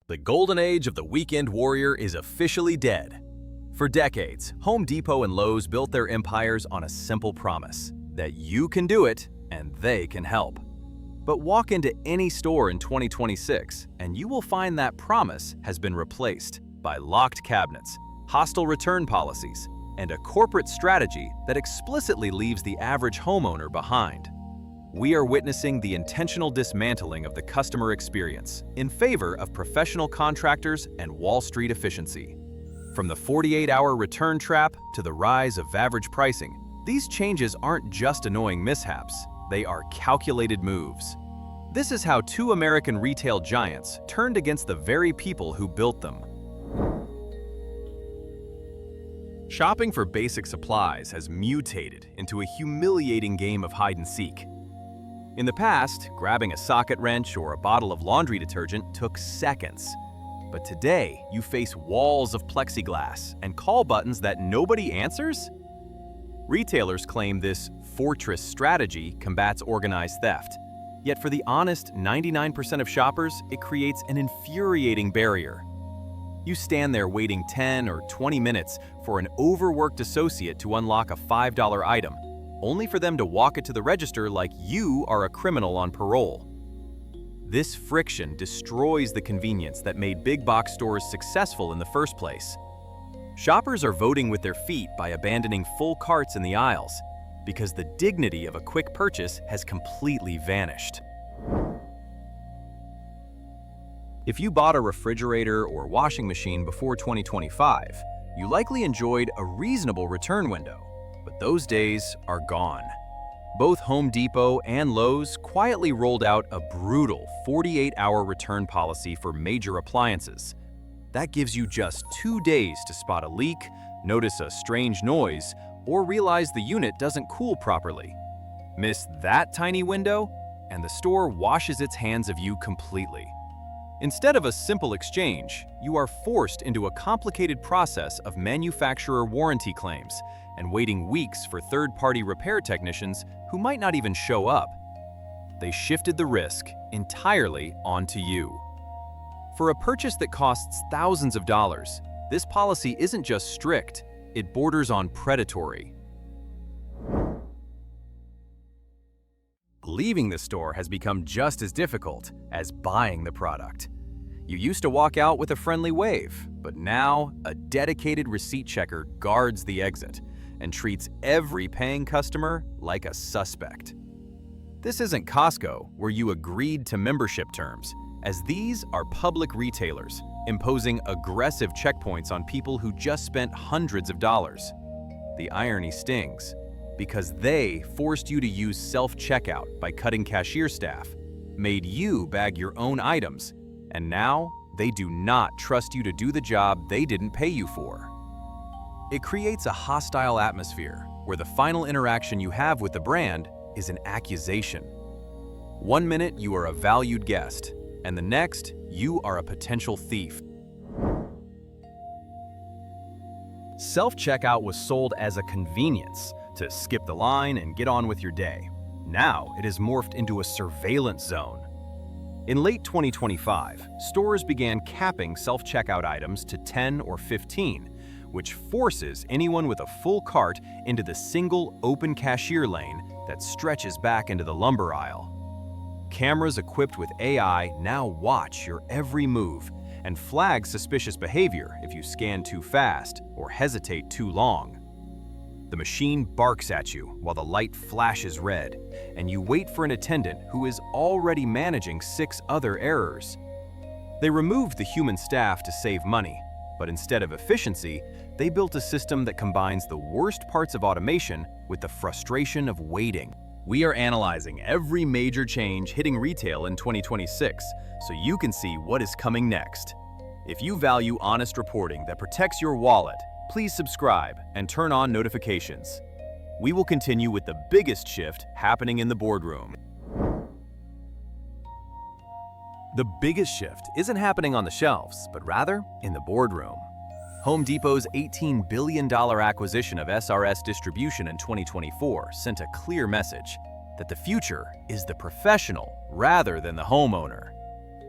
The golden age of the weekend warrior is officially dead. For decades, Home Depot and Lowe's built their empires on a simple promise: that you can do it and they can help. But walk into any store in 2026 and you will find that promise has been replaced by locked cabinets, hostile return policies, and a corporate strategy that explicitly leaves the average homeowner behind. We are witnessing the intentional dismantling of the customer experience in favor of professional contractors and Wall Street efficiency. From the 48-hour return trap to the rise of average pricing, these changes aren't just annoying mishaps, they are calculated moves. This is how two American retail giants turned against the very people who built them. Shopping for basic supplies has mutated into a humiliating game of hide-and-seek. In the past, grabbing a socket wrench or a bottle of laundry detergent took seconds. But today, you face walls of plexiglass and call buttons that nobody answers? Retailers claim this fortress strategy combats organized theft. Yet for the honest 99% of shoppers, it creates an infuriating barrier. You stand there waiting 10 or 20 minutes for an overworked associate to unlock a $5 item, only for them to walk it to the register like you are a criminal on parole. This friction destroys the convenience that made big box stores successful in the first place. Shoppers are voting with their feet by abandoning full carts in the aisles because the dignity of a quick purchase has completely vanished. If you bought a refrigerator or washing machine before 2025, you likely enjoyed a reasonable return window. But those days are gone. Both Home Depot and Lowe's quietly rolled out a brutal 48-hour return policy for major appliances. That gives you just 2 days to spot a leak, notice a strange noise, or realize the unit doesn't cool properly. Miss that tiny window, and the store washes its hands of you completely. Instead of a simple exchange, you are forced into a complicated process of manufacturer warranty claims and waiting weeks for third-party repair technicians who might not even show up. They shifted the risk entirely onto you. For a purchase that costs thousands of dollars, this policy isn't just strict, it borders on predatory. Leaving the store has become just as difficult as buying the product. You used to walk out with a friendly wave, but now a dedicated receipt checker guards the exit and treats every paying customer like a suspect. This isn't Costco, where you agreed to membership terms, as these are public retailers imposing aggressive checkpoints on people who just spent hundreds of dollars. The irony stings, because they forced you to use self-checkout by cutting cashier staff, made you bag your own items, and now they do not trust you to do the job they didn't pay you for. It creates a hostile atmosphere where the final interaction you have with the brand is an accusation. One minute you are a valued guest, and the next you are a potential thief. Self-checkout was sold as a convenience to skip the line and get on with your day. Now it has morphed into a surveillance zone. In late 2025, stores began capping self-checkout items to 10 or 15, which forces anyone with a full cart into the single open cashier lane that stretches back into the lumber aisle. Cameras equipped with AI now watch your every move and flag suspicious behavior if you scan too fast or hesitate too long. The machine barks at you while the light flashes red, and you wait for an attendant who is already managing 6 other errors. They removed the human staff to save money, but instead of efficiency, they built a system that combines the worst parts of automation with the frustration of waiting. We are analyzing every major change hitting retail in 2026, so you can see what is coming next. If you value honest reporting that protects your wallet, please subscribe and turn on notifications. We will continue with the biggest shift happening in the boardroom. The biggest shift isn't happening on the shelves, but rather in the boardroom. Home Depot's $18 billion acquisition of SRS Distribution in 2024 sent a clear message that the future is the professional rather than the homeowner.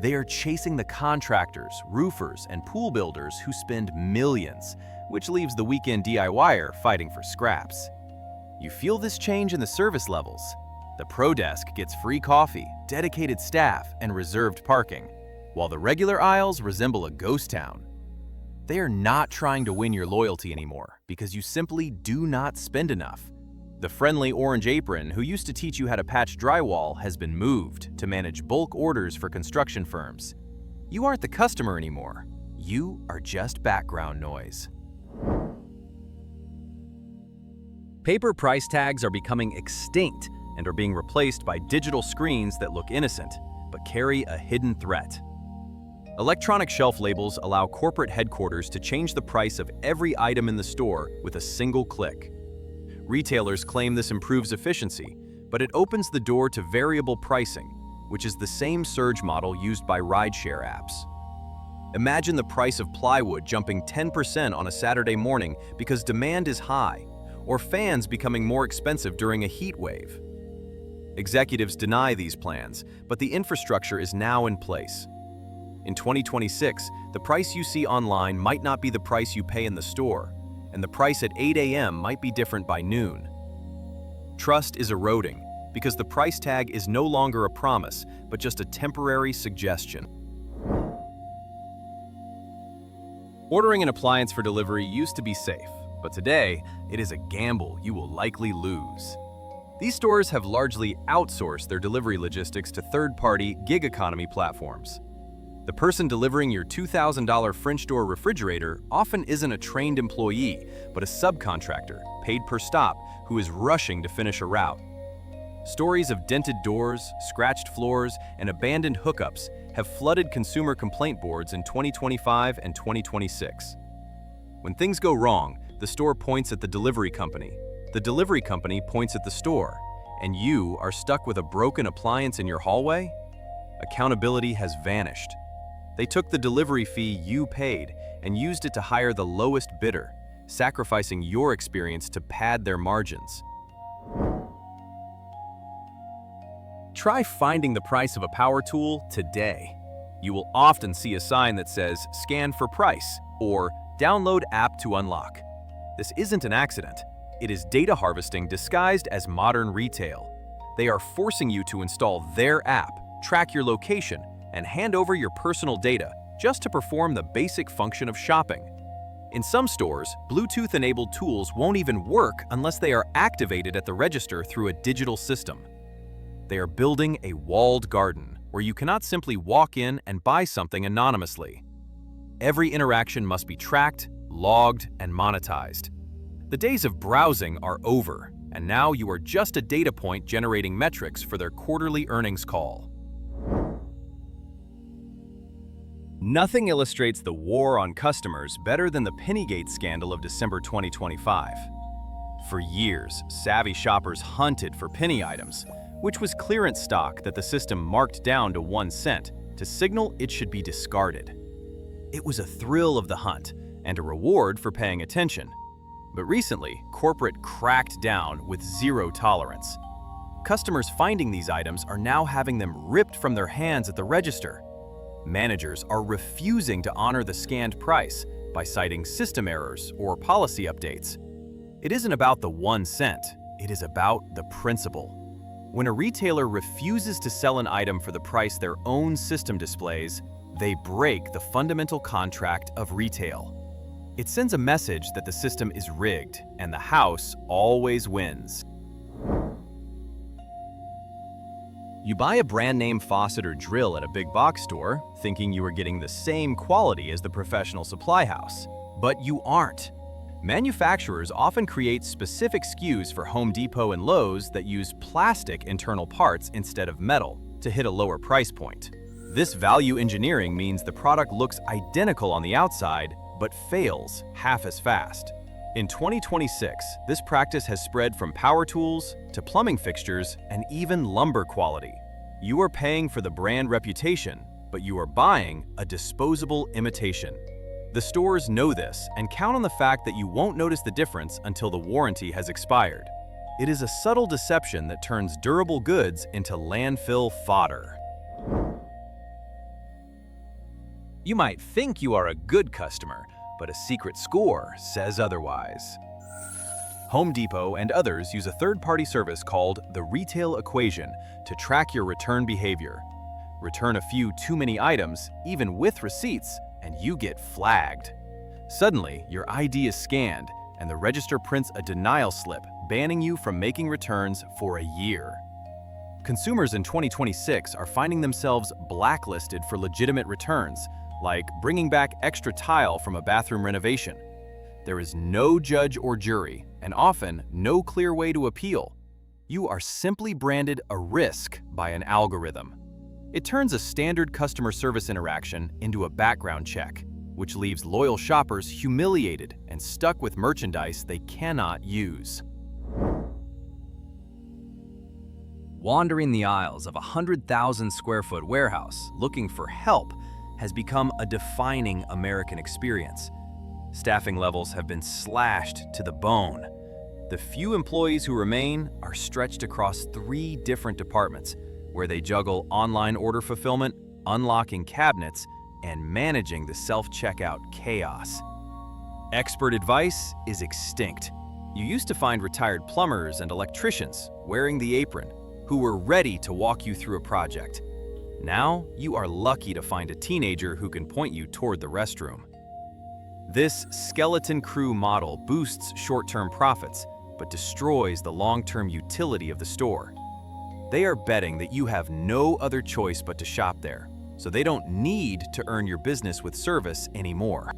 They are chasing the contractors, roofers, and pool builders who spend millions, which leaves the weekend DIYer fighting for scraps. You feel this change in the service levels. The Pro Desk gets free coffee, dedicated staff, and reserved parking, while the regular aisles resemble a ghost town. They are not trying to win your loyalty anymore because you simply do not spend enough. The friendly orange apron who used to teach you how to patch drywall has been moved to manage bulk orders for construction firms. You aren't the customer anymore. You are just background noise. Paper price tags are becoming extinct and are being replaced by digital screens that look innocent, but carry a hidden threat. Electronic shelf labels allow corporate headquarters to change the price of every item in the store with a single click. Retailers claim this improves efficiency, but it opens the door to variable pricing, which is the same surge model used by rideshare apps. Imagine the price of plywood jumping 10% on a Saturday morning because demand is high, or fans becoming more expensive during a heat wave. Executives deny these plans, but the infrastructure is now in place. In 2026, the price you see online might not be the price you pay in the store, and the price at 8 a.m. might be different by noon. Trust is eroding because the price tag is no longer a promise, but just a temporary suggestion. Ordering an appliance for delivery used to be safe, but today, it is a gamble you will likely lose. These stores have largely outsourced their delivery logistics to third-party gig economy platforms. The person delivering your $2,000 French door refrigerator often isn't a trained employee, but a subcontractor, paid per stop, who is rushing to finish a route. Stories of dented doors, scratched floors, and abandoned hookups have flooded consumer complaint boards in 2025 and 2026. When things go wrong, the store points at the delivery company points at the store, and you are stuck with a broken appliance in your hallway? Accountability has vanished. They took the delivery fee you paid and used it to hire the lowest bidder, sacrificing your experience to pad their margins. Try finding the price of a power tool today. You will often see a sign that says, "Scan for price," or "Download app to unlock." This isn't an accident. It is data harvesting disguised as modern retail. They are forcing you to install their app, track your location, and hand over your personal data just to perform the basic function of shopping. In some stores, Bluetooth-enabled tools won't even work unless they are activated at the register through a digital system. They are building a walled garden where you cannot simply walk in and buy something anonymously. Every interaction must be tracked, logged, and monetized. The days of browsing are over, and now you are just a data point generating metrics for their quarterly earnings call. Nothing illustrates the war on customers better than the Pennygate scandal of December 2025. For years, savvy shoppers hunted for penny items, which was clearance stock that the system marked down to 1 cent to signal it should be discarded. It was a thrill of the hunt and a reward for paying attention. But recently, corporate cracked down with zero tolerance. Customers finding these items are now having them ripped from their hands at the register. Managers are refusing to honor the scanned price by citing system errors or policy updates. It isn't about the 1 cent, it is about the principle. When a retailer refuses to sell an item for the price their own system displays, they break the fundamental contract of retail. It sends a message that the system is rigged and the house always wins. You buy a brand name faucet or drill at a big box store, thinking you are getting the same quality as the professional supply house. But you aren't. Manufacturers often create specific SKUs for Home Depot and Lowe's that use plastic internal parts instead of metal to hit a lower price point. This value engineering means the product looks identical on the outside, but fails half as fast. In 2026, this practice has spread from power tools to plumbing fixtures and even lumber quality. You are paying for the brand reputation, but you are buying a disposable imitation. The stores know this and count on the fact that you won't notice the difference until the warranty has expired. It is a subtle deception that turns durable goods into landfill fodder. You might think you are a good customer, but a secret score says otherwise. Home Depot and others use a third-party service called the retail equation to track your return behavior. Return a few too many items, even with receipts, and you get flagged. Suddenly, your ID is scanned, and the register prints a denial slip banning you from making returns for a year. Consumers in 2026 are finding themselves blacklisted for legitimate returns, like bringing back extra tile from a bathroom renovation. There is no judge or jury, and often no clear way to appeal. You are simply branded a risk by an algorithm. It turns a standard customer service interaction into a background check, which leaves loyal shoppers humiliated and stuck with merchandise they cannot use. Wandering the aisles of a 100,000 square foot warehouse looking for help has become a defining American experience. Staffing levels have been slashed to the bone. The few employees who remain are stretched across 3 different departments, where they juggle online order fulfillment, unlocking cabinets, and managing the self-checkout chaos. Expert advice is extinct. You used to find retired plumbers and electricians wearing the apron, who were ready to walk you through a project. Now, you are lucky to find a teenager who can point you toward the restroom. This skeleton crew model boosts short-term profits, but destroys the long-term utility of the store. They are betting that you have no other choice but to shop there, so they don't need to earn your business with service anymore.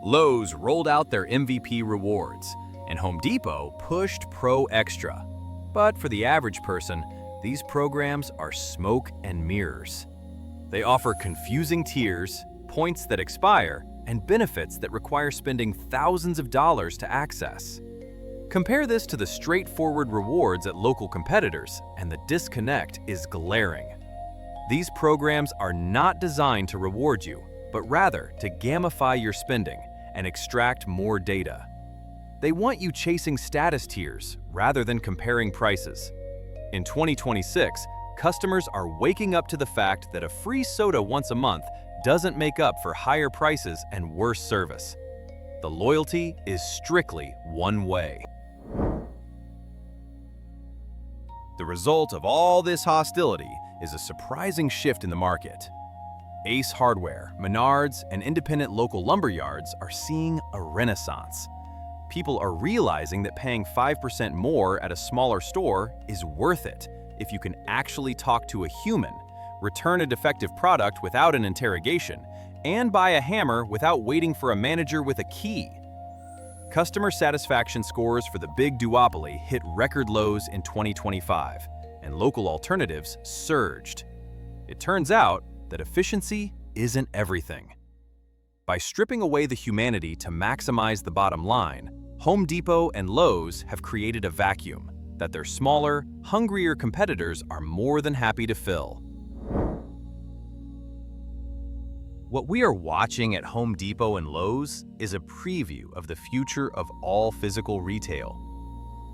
Lowe's rolled out their MVP rewards, and Home Depot pushed Pro Extra. But for the average person, these programs are smoke and mirrors. They offer confusing tiers, points that expire, and benefits that require spending thousands of dollars to access. Compare this to the straightforward rewards at local competitors, and the disconnect is glaring. These programs are not designed to reward you, but rather to gamify your spending and extract more data. They want you chasing status tiers rather than comparing prices. In 2026, customers are waking up to the fact that a free soda once a month doesn't make up for higher prices and worse service. The loyalty is strictly one way. The result of all this hostility is a surprising shift in the market. Ace Hardware, Menards, and independent local lumber yards are seeing a renaissance. People are realizing that paying 5% more at a smaller store is worth it if you can actually talk to a human, return a defective product without an interrogation, and buy a hammer without waiting for a manager with a key. Customer satisfaction scores for the big duopoly hit record lows in 2025, and local alternatives surged. It turns out that efficiency isn't everything. By stripping away the humanity to maximize the bottom line, Home Depot and Lowe's have created a vacuum that their smaller, hungrier competitors are more than happy to fill. What we are watching at Home Depot and Lowe's is a preview of the future of all physical retail.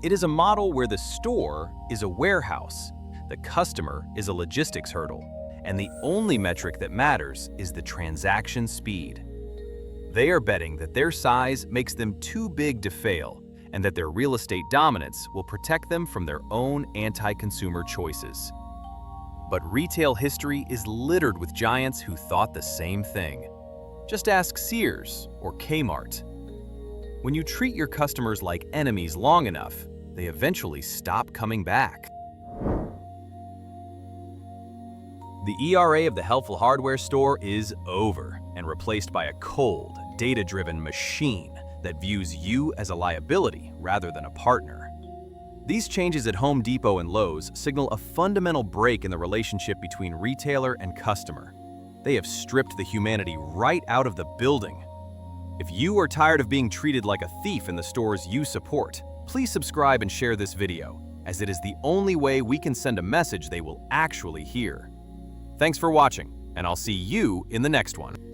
It is a model where the store is a warehouse, the customer is a logistics hurdle, and the only metric that matters is the transaction speed. They are betting that their size makes them too big to fail, and that their real estate dominance will protect them from their own anti-consumer choices. But retail history is littered with giants who thought the same thing. Just ask Sears or Kmart. When you treat your customers like enemies long enough, they eventually stop coming back. The ERA of the helpful hardware store is over and replaced by a cold, data-driven machine that views you as a liability rather than a partner. These changes at Home Depot and Lowe's signal a fundamental break in the relationship between retailer and customer. They have stripped the humanity right out of the building. If you are tired of being treated like a thief in the stores you support, please subscribe and share this video, as it is the only way we can send a message they will actually hear. Thanks for watching, and I'll see you in the next one.